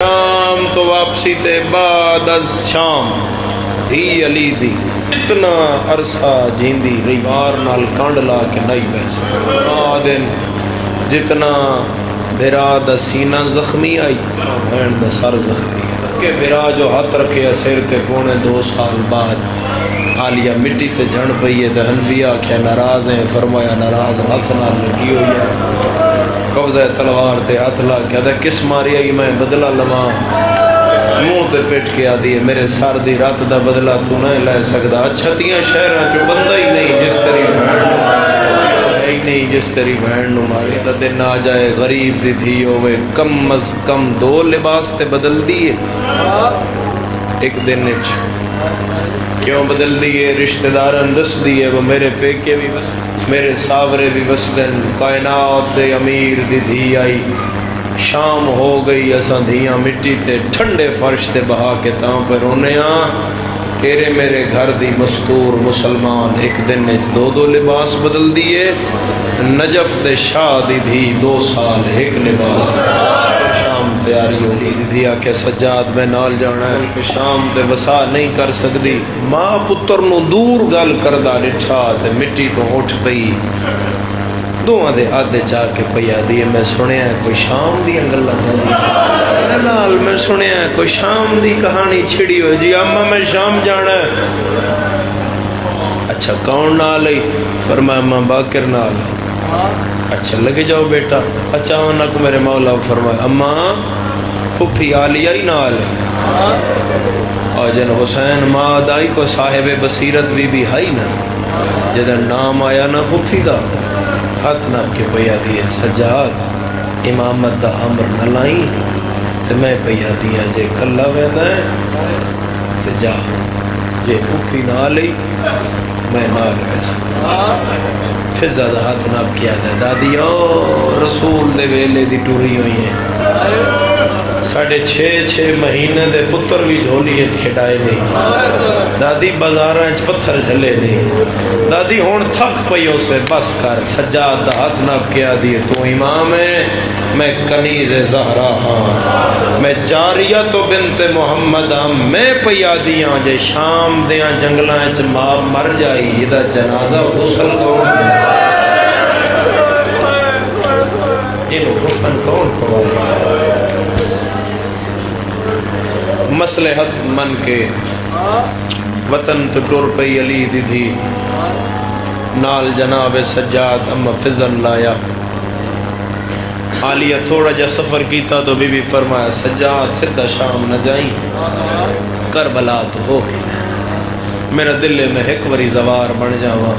شام تو واپسی تے بعد از شام دھی علی دی اتنا عرصہ جیندی ریوار نال کانڈ لا کے نہیں بیس دن جتنا برا دا سینہ زخمی آئی بہن دا سر زخمی کہ برا جو ہاتھ رکھے سر تے پونے 2 سال بعد عالیہ مٹی تے جھڑ پئی ہے تے حنفیہ کیا ناراض ہیں، فرمایا ناراض ہاتھ نال لگی ہوئی ہے، قبضہ تلوار تے ہاتھ لا کے آدھا کس ماری آئی میں بدلہ لواں، منہ تے پیٹ کے آدھی ہے میرے سار دی رات دا بدلہ تو نہیں لے سکدا، چھتیاں شہراں چ بندہ ہی نہیں جس تیری بہن نہیں جس تیری بہن نو مارے دا دن آ جائے غریب دی تھی ہوئے کم از کم 2 لباس تے بدل دیئے ایک دن اچھ کیوں بدل دیئے رشتہ داران دس دیئے وہ میرے پیکے بھی بس میرے ساورے بھی وسدن کائنات دے امیر دی دھی آئی شام ہو گئی اساں دھیاں مٹی تے ٹھنڈے فرش تے بہا کے تاں پر رونے تیرے میرے گھر دی مستور مسلمان ایک دن میں 2 لباس بدل دیئے نجف دے شاہ دی دھی 2 سال ایک لباس شام تیاری ہو لی دی آکے سجاد میں نال جانا ہے شام دے وسا نہیں کر سکتی ماں پتر نو دور گل کردہ لٹھا تے مٹی تو اٹھ پئی دوہاں دے آدھے جا کے پیا دیئے میں سنے ہیں کوئی شام دی انگل لال میں سنے ہیں کوئی شام دی کہانی چھڑی ہوئی جی اماں میں شام جانا ہے اچھا کون نال ہے فرمایا اماں باکر نال اچھا لگے جاؤ بیٹا اچانک میرے مولا فرمایا اماں پھپھی عالیہ ہی نال اور جن حسین ماں دائی کو صاحب بصیرت بھی ہائی نا جدن نام آیا نا پھپھی دا ہاتھ نہ کے پیا دیئے سجاد امامت دا عمر نہ لائیں تے میں پیا دیا جے کلا ویدہ ہے تے جا جے پھپھی نہ لئی میں نال ویسا پھر زیادہ ہاتھ نہ کیا دے دادی رسول دے ویلے دی ٹوری ہوئی ہیں 6.5 مہینے دے پتر بھی جھولی کھڑائے نہیں دادی بازاراں پتھر جھلے نہیں دادی ہون تھک پئی اسے بس کر سجاد دا ہاتھ نہ کیا دیے تو امام ہے میں کنیز زہرا ہاں میں جاریہ تو بنت محمد ہم میں پیا دیاں جے شام دیاں جنگلاں چ ماں مر جائی یہ دا جنازہ غسل کون انہوں کفن کون پڑھا مصلحت من کے وطن تو ٹر پئی علی دی تھی نال جناب سجاد اما فضل لایا عالیہ تھوڑا جا سفر کیتا تو بی بی فرمایا سجاد سدھا شام نہ جائیں کربلا تو ہو گئی میرا دل میں ایک وری زوار بن جاوا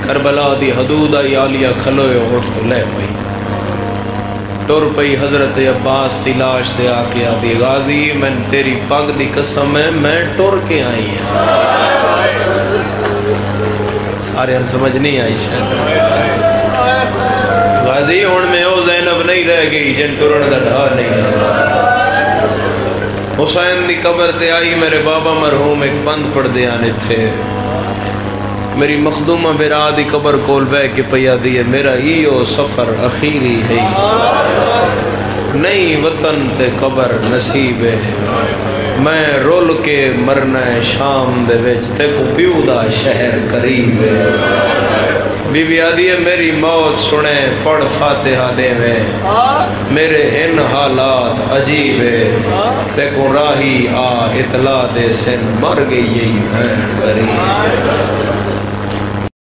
کربلا دی حدود آئی عالیہ کھلوئے اٹھ تو لے پئی ٹر پئی حضرت عباس دی لاش دے آکے آدھی غازی میں تیری پاک دی قسم ہے میں ٹر کے آئی ہیں سارے ہم سمجھ نہیں آئی شاید غازی ہون میں او زینب نہیں رہ گئی جن ٹرن دا ڈھا نہیں حسین دی قبر تے آئی میرے بابا مرحوم ایک بند پڑھ دیانے تھے میری مخدومہ برا دی قبر کول بے کے پیا دیئے میرا ایو سفر اخیری ہے نئی وطن تے قبر نصیب ہے میں رول کے مرنا شام دے وچ تے کو پیو دا شہر قریب ہے بی بی آدھی ہے میری موت سنے پڑھ فاتحہ دے میں میرے ان حالات عجیب ہے تے کو راہی آ اطلاع دے سن مر گئی یہی بہن قریب